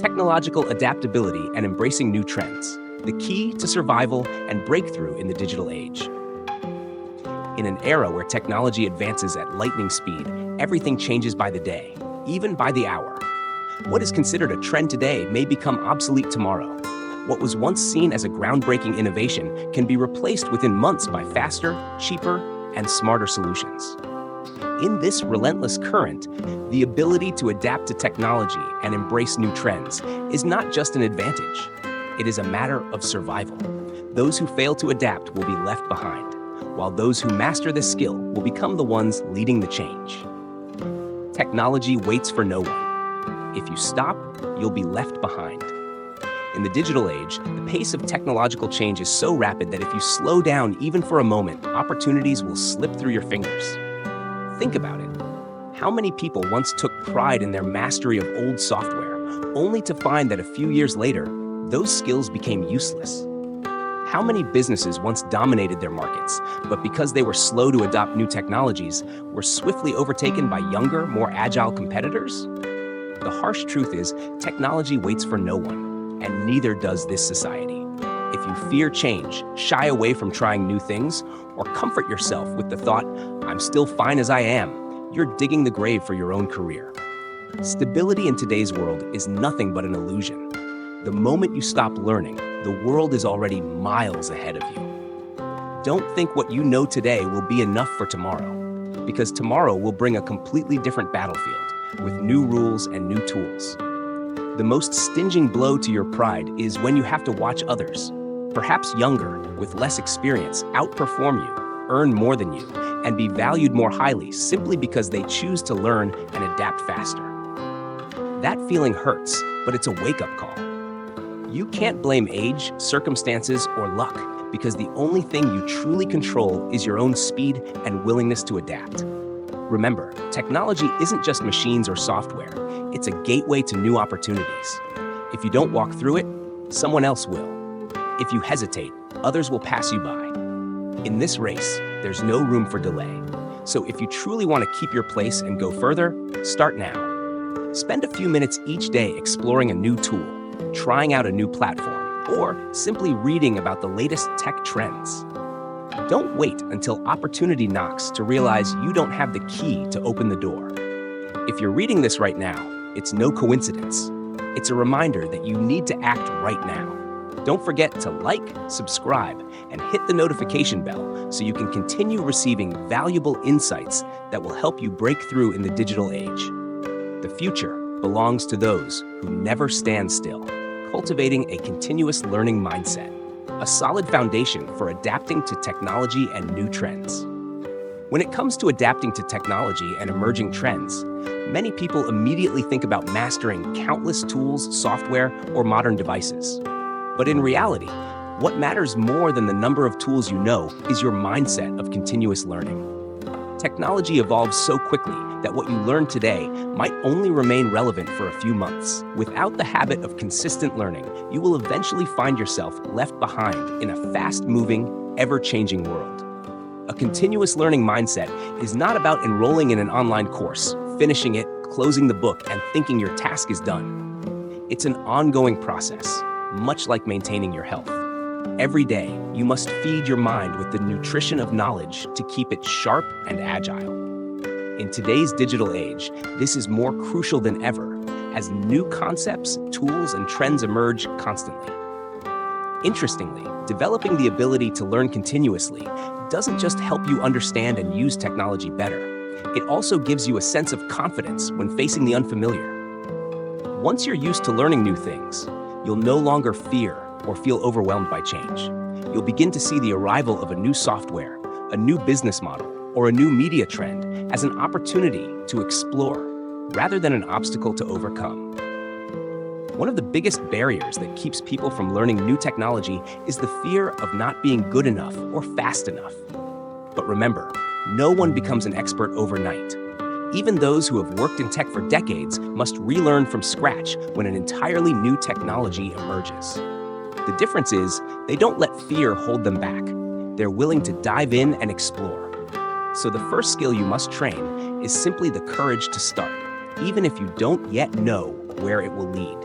Technological adaptability and embracing new trends, the key to survival and breakthrough in the digital age. In an era where technology advances at lightning speed, everything changes by the day, even by the hour. What is considered a trend today may become obsolete tomorrow. What was once seen as a groundbreaking innovation can be replaced within months by faster, cheaper, and smarter solutions. In this relentless current, the ability to adapt to technology and embrace new trends is not just an advantage. It is a matter of survival. Those who fail to adapt will be left behind, while those who master this skill will become the ones leading the change. Technology waits for no one. If you stop, you'll be left behind. In the digital age, the pace of technological change is so rapid that if you slow down even for a moment, opportunities will slip through your fingers. Think about it. How many people once took pride in their mastery of old software, only to find that a few years later, those skills became useless? How many businesses once dominated their markets, but because they were slow to adopt new technologies, were swiftly overtaken by younger, more agile competitors? The harsh truth is, technology waits for no one, and neither does this society. If you fear change, shy away from trying new things, or comfort yourself with the thought, "I'm still fine as I am," you're digging the grave for your own career. Stability in today's world is nothing but an illusion. The moment you stop learning, the world is already miles ahead of you. Don't think what you know today will be enough for tomorrow, because tomorrow will bring a completely different battlefield, with new rules and new tools. The most stinging blow to your pride is when you have to watch others, perhaps younger, with less experience, outperform you, earn more than you, and be valued more highly simply because they choose to learn and adapt faster. That feeling hurts, but it's a wake-up call. You can't blame age, circumstances, or luck, because the only thing you truly control is your own speed and willingness to adapt. Remember, technology isn't just machines or software, it's a gateway to new opportunities. If you don't walk through it, someone else will. If you hesitate, others will pass you by. In this race, there's no room for delay. So if you truly want to keep your place and go further, start now. Spend a few minutes each day exploring a new tool, trying out a new platform, or simply reading about the latest tech trends. Don't wait until opportunity knocks to realize you don't have the key to open the door. If you're reading this right now, it's no coincidence. It's a reminder that you need to act right now. Don't forget to like, subscribe, and hit the notification bell so you can continue receiving valuable insights that will help you break through in the digital age. The future belongs to those who never stand still, cultivating a continuous learning mindset, a solid foundation for adapting to technology and new trends. When it comes to adapting to technology and emerging trends, many people immediately think about mastering countless tools, software, or modern devices. But in reality, what matters more than the number of tools you know is your mindset of continuous learning. Technology evolves so quickly that what you learn today might only remain relevant for a few months. Without the habit of consistent learning, you will eventually find yourself left behind in a fast-moving, ever-changing world. A continuous learning mindset is not about enrolling in an online course, finishing it, closing the book, and thinking your task is done. It's an ongoing process, much like maintaining your health. Every day, you must feed your mind with the nutrition of knowledge to keep it sharp and agile. In today's digital age, this is more crucial than ever, as new concepts, tools, and trends emerge constantly. Interestingly, developing the ability to learn continuously doesn't just help you understand and use technology better. It also gives you a sense of confidence when facing the unfamiliar. Once you're used to learning new things, you'll no longer fear or feel overwhelmed by change. You'll begin to see the arrival of a new software, a new business model, or a new media trend as an opportunity to explore, rather than an obstacle to overcome. One of the biggest barriers that keeps people from learning new technology is the fear of not being good enough or fast enough. But remember, no one becomes an expert overnight. Even those who have worked in tech for decades must relearn from scratch when an entirely new technology emerges. The difference is, they don't let fear hold them back. They're willing to dive in and explore. So the first skill you must train is simply the courage to start, even if you don't yet know where it will lead.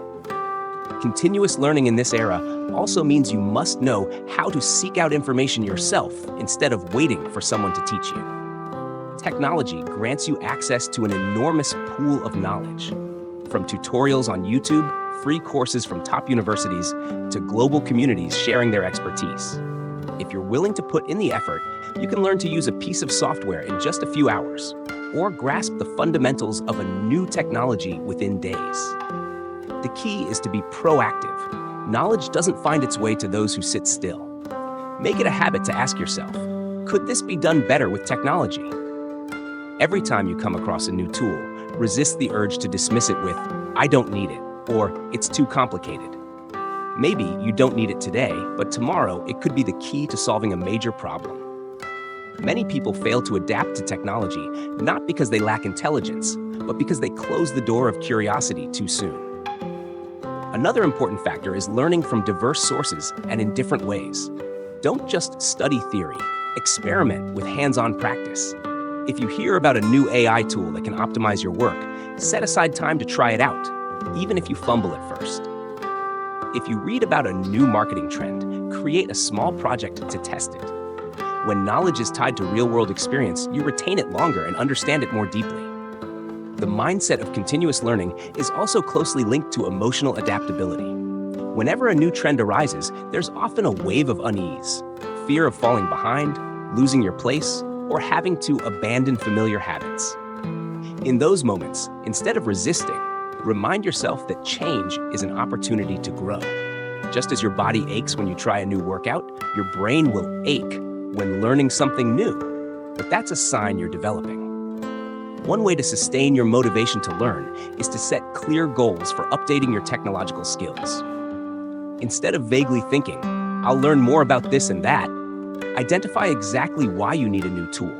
Continuous learning in this era also means you must know how to seek out information yourself instead of waiting for someone to teach you. Technology grants you access to an enormous pool of knowledge. From tutorials on YouTube, free courses from top universities, to global communities sharing their expertise. If you're willing to put in the effort, you can learn to use a piece of software in just a few hours, or grasp the fundamentals of a new technology within days. The key is to be proactive. Knowledge doesn't find its way to those who sit still. Make it a habit to ask yourself, could this be done better with technology? Every time you come across a new tool, resist the urge to dismiss it with, I don't need it, or it's too complicated. Maybe you don't need it today, but tomorrow it could be the key to solving a major problem. Many people fail to adapt to technology, not because they lack intelligence, but because they close the door of curiosity too soon. Another important factor is learning from diverse sources and in different ways. Don't just study theory, experiment with hands-on practice. If you hear about a new AI tool that can optimize your work, set aside time to try it out, even if you fumble at first. If you read about a new marketing trend, create a small project to test it. When knowledge is tied to real-world experience, you retain it longer and understand it more deeply. The mindset of continuous learning is also closely linked to emotional adaptability. Whenever a new trend arises, there's often a wave of unease, fear of falling behind, losing your place, or having to abandon familiar habits. In those moments, instead of resisting, remind yourself that change is an opportunity to grow. Just as your body aches when you try a new workout, your brain will ache when learning something new. But that's a sign you're developing. One way to sustain your motivation to learn is to set clear goals for updating your technological skills. Instead of vaguely thinking, I'll learn more about this and that, identify exactly why you need a new tool,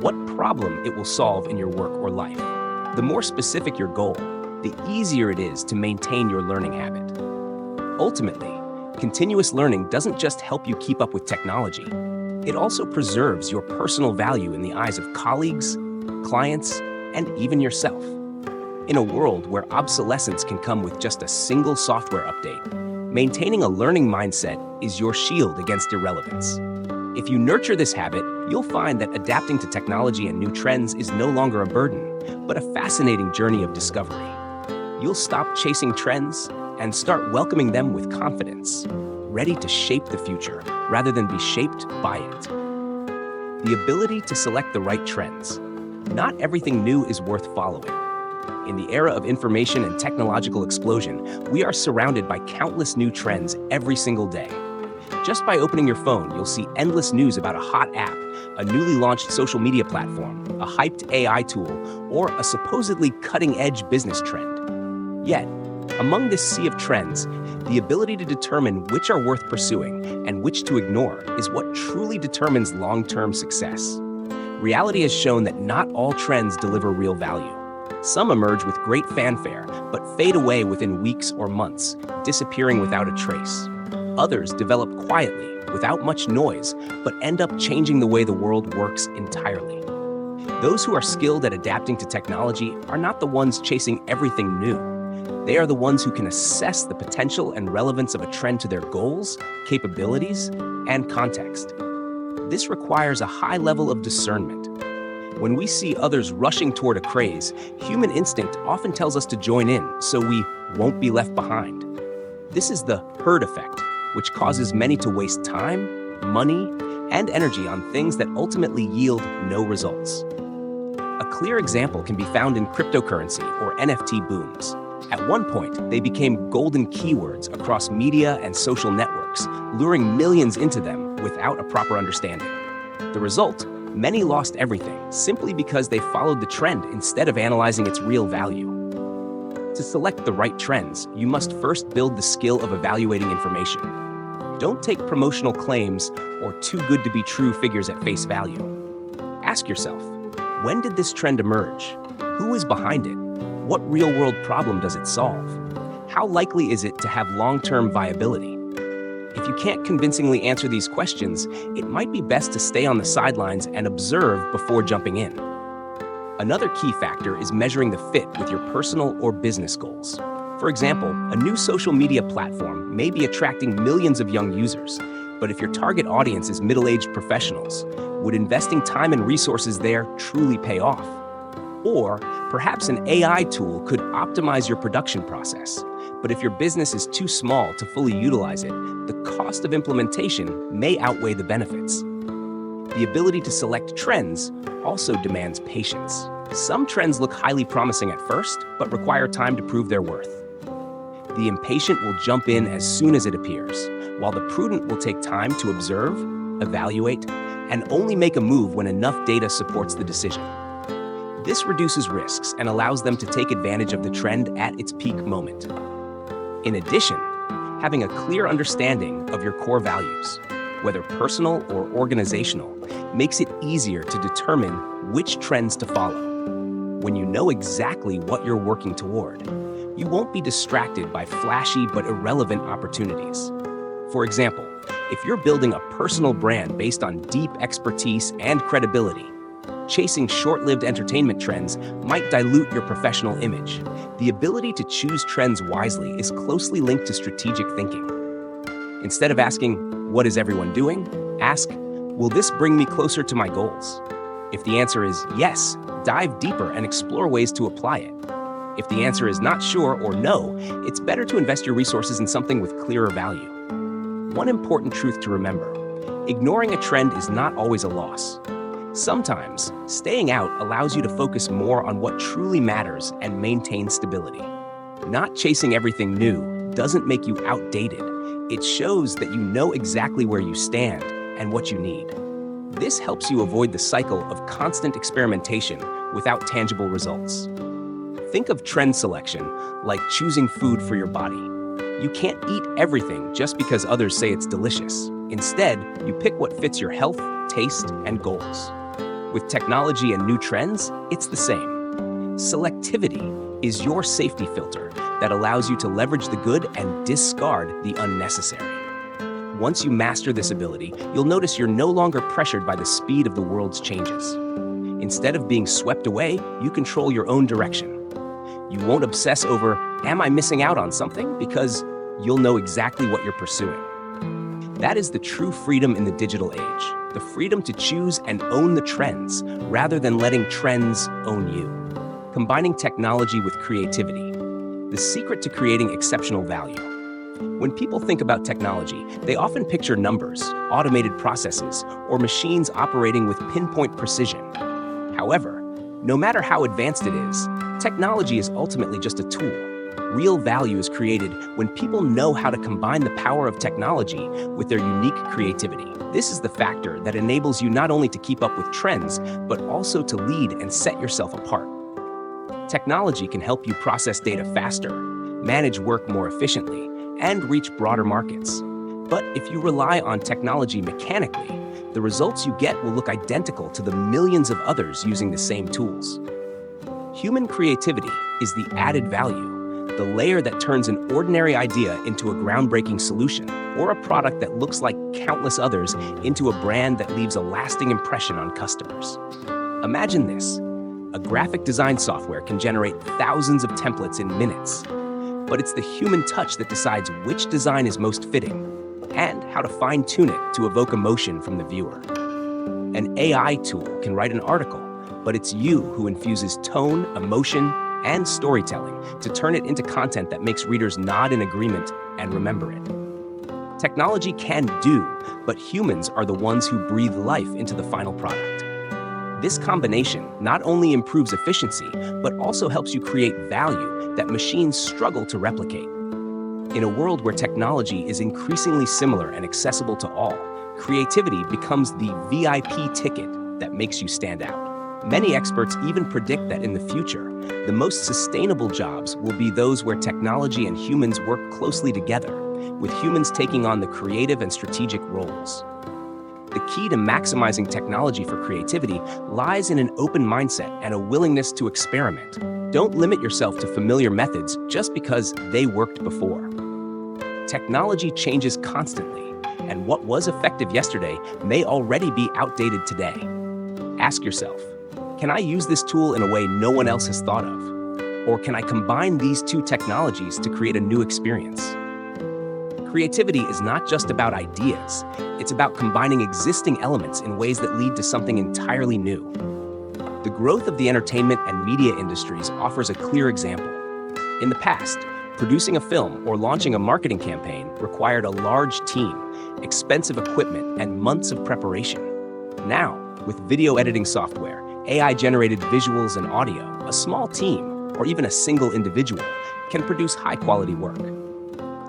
what problem it will solve in your work or life. The more specific your goal, the easier it is to maintain your learning habit. Ultimately, continuous learning doesn't just help you keep up with technology, it also preserves your personal value in the eyes of colleagues, clients, and even yourself. In a world where obsolescence can come with just a single software update, maintaining a learning mindset is your shield against irrelevance. If you nurture this habit, you'll find that adapting to technology and new trends is no longer a burden, but a fascinating journey of discovery. You'll stop chasing trends and start welcoming them with confidence, ready to shape the future rather than be shaped by it. The ability to select the right trends. Not everything new is worth following. In the era of information and technological explosion, we are surrounded by countless new trends every single day. Just by opening your phone, you'll see endless news about a hot app, a newly launched social media platform, a hyped AI tool, or a supposedly cutting-edge business trend. Yet, among this sea of trends, the ability to determine which are worth pursuing and which to ignore is what truly determines long-term success. Reality has shown that not all trends deliver real value. Some emerge with great fanfare, but fade away within weeks or months, disappearing without a trace. Others develop quietly, without much noise, but end up changing the way the world works entirely. Those who are skilled at adapting to technology are not the ones chasing everything new. They are the ones who can assess the potential and relevance of a trend to their goals, capabilities, and context. This requires a high level of discernment. When we see others rushing toward a craze, human instinct often tells us to join in so we won't be left behind. This is the herd effect, which causes many to waste time, money, and energy on things that ultimately yield no results. A clear example can be found in cryptocurrency or NFT booms. At one point, they became golden keywords across media and social networks, luring millions into them without a proper understanding. The result? Many lost everything simply because they followed the trend instead of analyzing its real value. To select the right trends, you must first build the skill of evaluating information. Don't take promotional claims or too good to be true figures at face value. Ask yourself, when did this trend emerge? Who is behind it? What real-world problem does it solve? How likely is it to have long-term viability? If you can't convincingly answer these questions, it might be best to stay on the sidelines and observe before jumping in. Another key factor is measuring the fit with your personal or business goals. For example, a new social media platform may be attracting millions of young users, but if your target audience is middle-aged professionals, would investing time and resources there truly pay off? Or perhaps an AI tool could optimize your production process, but if your business is too small to fully utilize it, the cost of implementation may outweigh the benefits. The ability to select trends also demands patience. Some trends look highly promising at first, but require time to prove their worth. The impatient will jump in as soon as it appears, while the prudent will take time to observe, evaluate, and only make a move when enough data supports the decision. This reduces risks and allows them to take advantage of the trend at its peak moment. In addition, having a clear understanding of your core values, whether personal or organizational, makes it easier to determine which trends to follow. When you know exactly what you're working toward, you won't be distracted by flashy but irrelevant opportunities. For example, if you're building a personal brand based on deep expertise and credibility, chasing short-lived entertainment trends might dilute your professional image. The ability to choose trends wisely is closely linked to strategic thinking. Instead of asking, "What is everyone doing?" ask, "Will this bring me closer to my goals?" If the answer is yes, dive deeper and explore ways to apply it. If the answer is not sure or no, it's better to invest your resources in something with clearer value. One important truth to remember: ignoring a trend is not always a loss. Sometimes, staying out allows you to focus more on what truly matters and maintain stability. Not chasing everything new doesn't make you outdated. It shows that you know exactly where you stand and what you need. This helps you avoid the cycle of constant experimentation without tangible results. Think of trend selection like choosing food for your body. You can't eat everything just because others say it's delicious. Instead, you pick what fits your health, taste, and goals. With technology and new trends, it's the same. Selectivity is your safety filter that allows you to leverage the good and discard the unnecessary. Once you master this ability, you'll notice you're no longer pressured by the speed of the world's changes. Instead of being swept away, you control your own direction. You won't obsess over, "Am I missing out on something?" because you'll know exactly what you're pursuing. That is the true freedom in the digital age, the freedom to choose and own the trends rather than letting trends own you. Combining technology with creativity, the secret to creating exceptional value. When people think about technology, they often picture numbers, automated processes, or machines operating with pinpoint precision. However, no matter how advanced it is, technology is ultimately just a tool. Real value is created when people know how to combine the power of technology with their unique creativity. This is the factor that enables you not only to keep up with trends, but also to lead and set yourself apart. Technology can help you process data faster, manage work more efficiently, and reach broader markets. But if you rely on technology mechanically, the results you get will look identical to the millions of others using the same tools. Human creativity is the added value, the layer that turns an ordinary idea into a groundbreaking solution, or a product that looks like countless others into a brand that leaves a lasting impression on customers. Imagine this: a graphic design software can generate thousands of templates in minutes, but it's the human touch that decides which design is most fitting and how to fine-tune it to evoke emotion from the viewer. An AI tool can write an article, but it's you who infuses tone, emotion, and storytelling to turn it into content that makes readers nod in agreement and remember it. Technology can do, but humans are the ones who breathe life into the final product. This combination not only improves efficiency, but also helps you create value that machines struggle to replicate. In a world where technology is increasingly similar and accessible to all, creativity becomes the VIP ticket that makes you stand out. Many experts even predict that in the future, the most sustainable jobs will be those where technology and humans work closely together, with humans taking on the creative and strategic roles. The key to maximizing technology for creativity lies in an open mindset and a willingness to experiment. Don't limit yourself to familiar methods just because they worked before. Technology changes constantly, and what was effective yesterday may already be outdated today. Ask yourself, can I use this tool in a way no one else has thought of? Or can I combine these two technologies to create a new experience? Creativity is not just about ideas, it's about combining existing elements in ways that lead to something entirely new. The growth of the entertainment and media industries offers a clear example. In the past, producing a film or launching a marketing campaign required a large team, expensive equipment, and months of preparation. Now, with video editing software, AI-generated visuals and audio, a small team, or even a single individual, can produce high-quality work.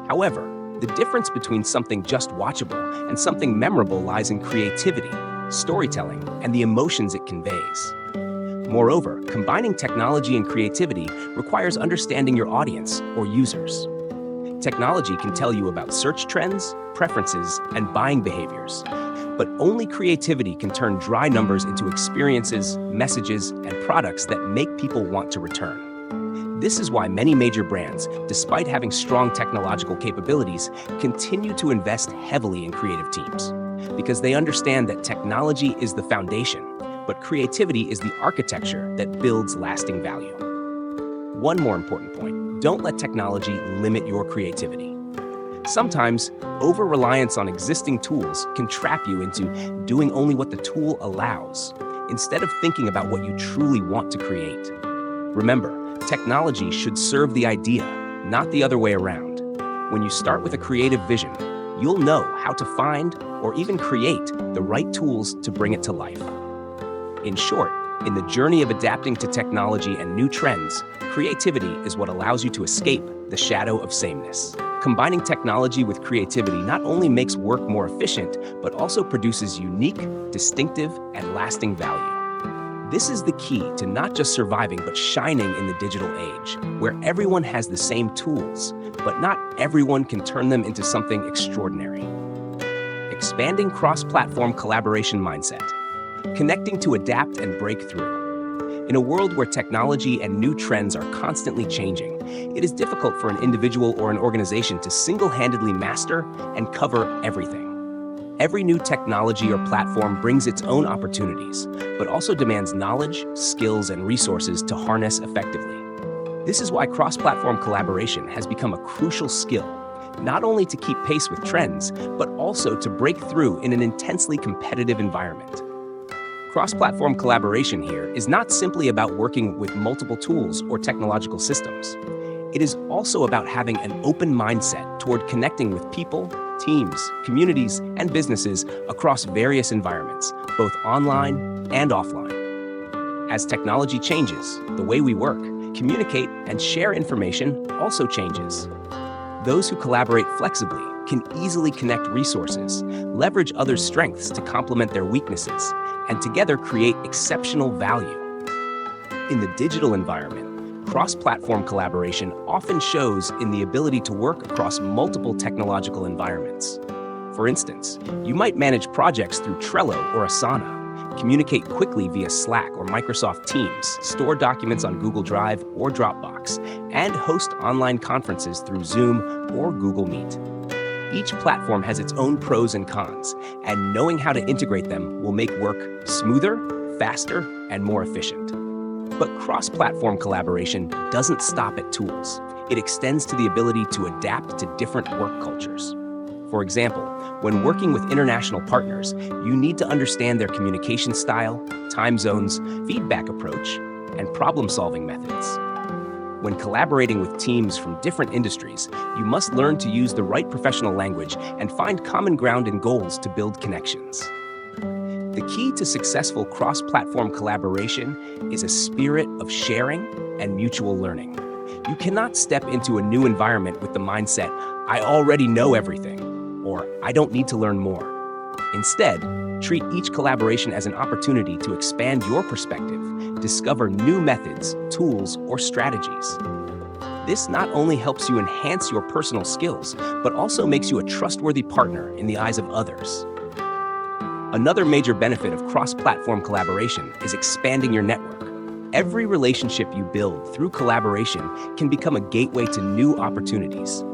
However, the difference between something just watchable and something memorable lies in creativity, storytelling, and the emotions it conveys. Moreover, combining technology and creativity requires understanding your audience or users. Technology can tell you about search trends, preferences, and buying behaviors, but only creativity can turn dry numbers into experiences, messages, and products that make people want to return. This is why many major brands, despite having strong technological capabilities, continue to invest heavily in creative teams, because they understand that technology is the foundation, but creativity is the architecture that builds lasting value. One more important point: don't let technology limit your creativity. Sometimes, over-reliance on existing tools can trap you into doing only what the tool allows, instead of thinking about what you truly want to create. Remember, technology should serve the idea, not the other way around. When you start with a creative vision, you'll know how to find or even create the right tools to bring it to life. In short, in the journey of adapting to technology and new trends, creativity is what allows you to escape the shadow of sameness. Combining technology with creativity not only makes work more efficient, but also produces unique, distinctive, and lasting value. This is the key to not just surviving, but shining in the digital age, where everyone has the same tools, but not everyone can turn them into something extraordinary. Expanding cross-platform collaboration mindset. Connecting to adapt and break through. In a world where technology and new trends are constantly changing, it is difficult for an individual or an organization to single-handedly master and cover everything. Every new technology or platform brings its own opportunities, but also demands knowledge, skills, and resources to harness effectively. This is why cross-platform collaboration has become a crucial skill, not only to keep pace with trends, but also to break through in an intensely competitive environment. Cross-platform collaboration here is not simply about working with multiple tools or technological systems. It is also about having an open mindset toward connecting with people, teams, communities, and businesses across various environments, both online and offline. As technology changes, the way we work, communicate, and share information also changes. Those who collaborate flexibly can easily connect resources, leverage others' strengths to complement their weaknesses, and together create exceptional value. In the digital environment, cross-platform collaboration often shows in the ability to work across multiple technological environments. For instance, you might manage projects through Trello or Asana, communicate quickly via Slack or Microsoft Teams, store documents on Google Drive or Dropbox, and host online conferences through Zoom or Google Meet. Each platform has its own pros and cons, and knowing how to integrate them will make work smoother, faster, and more efficient. But cross-platform collaboration doesn't stop at tools. It extends to the ability to adapt to different work cultures. For example, when working with international partners, you need to understand their communication style, time zones, feedback approach, and problem-solving methods. When collaborating with teams from different industries, you must learn to use the right professional language and find common ground and goals to build connections. The key to successful cross-platform collaboration is a spirit of sharing and mutual learning. You cannot step into a new environment with the mindset, "I already know everything," or "I don't need to learn more." Instead, treat each collaboration as an opportunity to expand your perspective, discover new methods, tools, or strategies. This not only helps you enhance your personal skills, but also makes you a trustworthy partner in the eyes of others. Another major benefit of cross-platform collaboration is expanding your network. Every relationship you build through collaboration can become a gateway to new opportunities.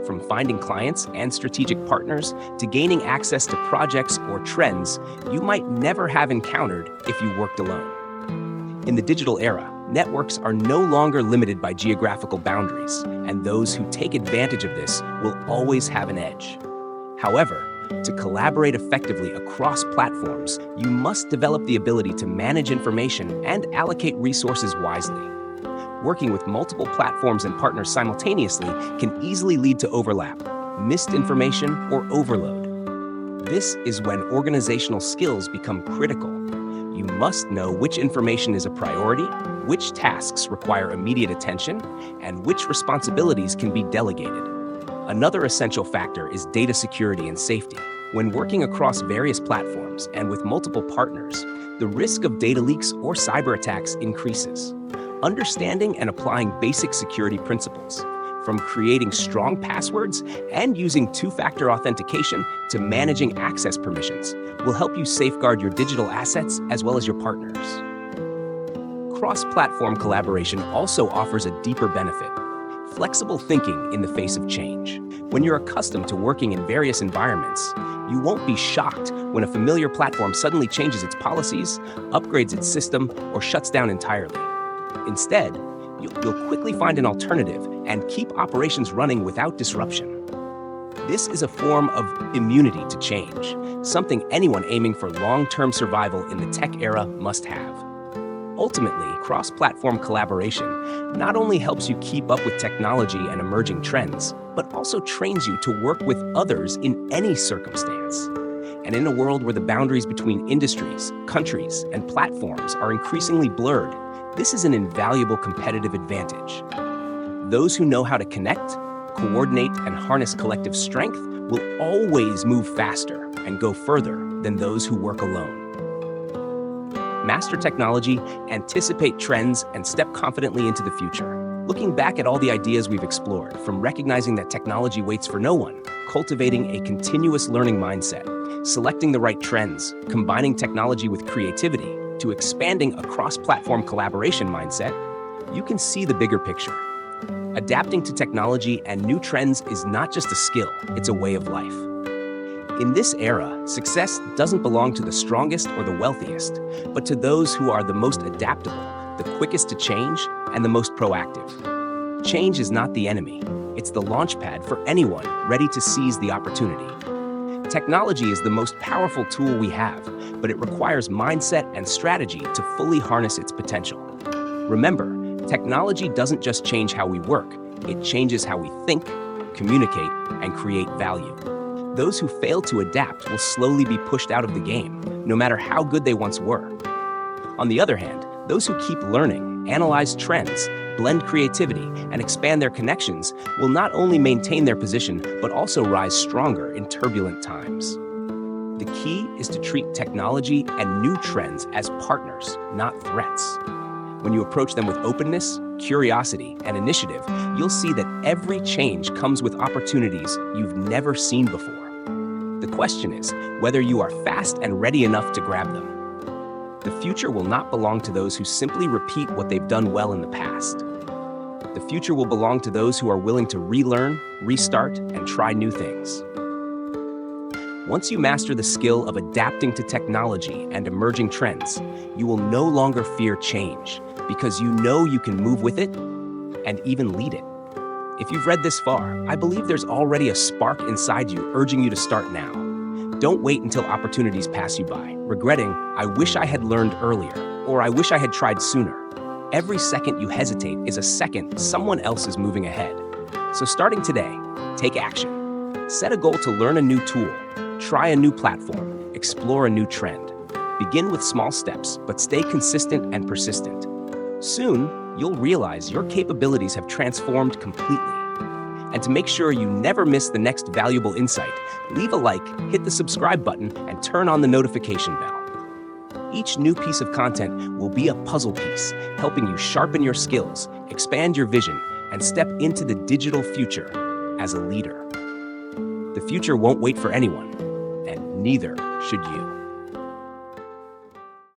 From finding clients and strategic partners to gaining access to projects or trends you might never have encountered if you worked alone. In the digital era, Networks are no longer limited by geographical boundaries, and those who take advantage of this will always have an edge. However, to collaborate effectively across platforms, you must develop the ability to manage information and allocate resources wisely. Working with multiple platforms and partners simultaneously can easily lead to overlap, missed information, or overload. This is when organizational skills become critical. You must know which information is a priority, which tasks require immediate attention, and which responsibilities can be delegated. Another essential factor is data security and safety. When working across various platforms and with multiple partners, the risk of data leaks or cyber attacks increases. Understanding and applying basic security principles, from creating strong passwords and using two-factor authentication to managing access permissions, will help you safeguard your digital assets as well as your partners. Cross-platform collaboration also offers a deeper benefit: flexible thinking in the face of change. When you're accustomed to working in various environments, you won't be shocked when a familiar platform suddenly changes its policies, upgrades its system, or shuts down entirely. Instead, you'll quickly find an alternative and keep operations running without disruption. This is a form of immunity to change, something anyone aiming for long-term survival in the tech era must have. Ultimately, cross-platform collaboration not only helps you keep up with technology and emerging trends, but also trains you to work with others in any circumstance. And in a world where the boundaries between industries, countries, and platforms are increasingly blurred, this is an invaluable competitive advantage. Those who know how to connect, coordinate, and harness collective strength will always move faster and go further than those who work alone. Master technology, anticipate trends, and step confidently into the future. Looking back at all the ideas we've explored, from recognizing that technology waits for no one, cultivating a continuous learning mindset, selecting the right trends, combining technology with creativity, to expanding a cross-platform collaboration mindset, you can see the bigger picture. Adapting to technology and new trends is not just a skill, it's a way of life. In this era, success doesn't belong to the strongest or the wealthiest, but to those who are the most adaptable, the quickest to change, and the most proactive. Change is not the enemy. It's the launchpad for anyone ready to seize the opportunity. Technology is the most powerful tool we have, but it requires mindset and strategy to fully harness its potential. Remember, technology doesn't just change how we work, it changes how we think, communicate, and create value. Those who fail to adapt will slowly be pushed out of the game, no matter how good they once were. On the other hand, those who keep learning, analyze trends, blend creativity, and expand their connections will not only maintain their position, but also rise stronger in turbulent times. The key is to treat technology and new trends as partners, not threats. When you approach them with openness, curiosity, and initiative, you'll see that every change comes with opportunities you've never seen before. The question is whether you are fast and ready enough to grab them. The future will not belong to those who simply repeat what they've done well in the past. The future will belong to those who are willing to relearn, restart, and try new things. Once you master the skill of adapting to technology and emerging trends, you will no longer fear change, because you know you can move with it and even lead it. If you've read this far, I believe there's already a spark inside you urging you to start now. Don't wait until opportunities pass you by, regretting, "I wish I had learned earlier," or "I wish I had tried sooner." Every second you hesitate is a second someone else is moving ahead. So starting today, take action. Set a goal to learn a new tool, try a new platform, explore a new trend. Begin with small steps, but stay consistent and persistent. Soon, you'll realize your capabilities have transformed completely. And to make sure you never miss the next valuable insight, leave a like, hit the subscribe button, and turn on the notification bell. Each new piece of content will be a puzzle piece, helping you sharpen your skills, expand your vision, and step into the digital future as a leader. The future won't wait for anyone, and neither should you.